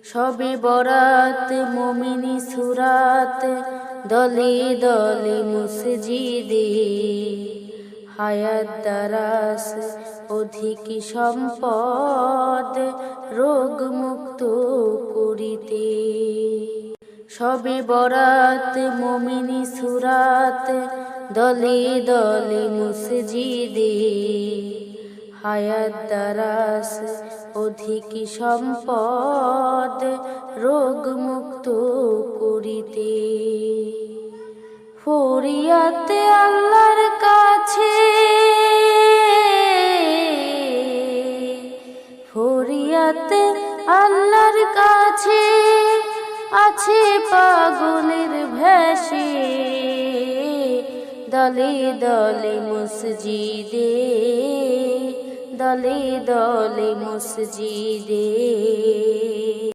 শবে বরাত মুমিনি সুরাত, দলে দলে মসজিদে হায়াত দারাস অধিক সম্পদ রোগ মুক্ত করিতে। শবে বরাত মুমিনি সুরাত, দলে দলে মসজিদে হায়াত দারাস অধিক সম্পদ রোগ মুক্ত করিতে। ফরিয়াতে আল্লাহর কাছে, ফরিয়াতে আল্লাহর কাছে আছে পাগলের ভেষে, দলে দলে মসজিদে, দলে দলে মসজিদে।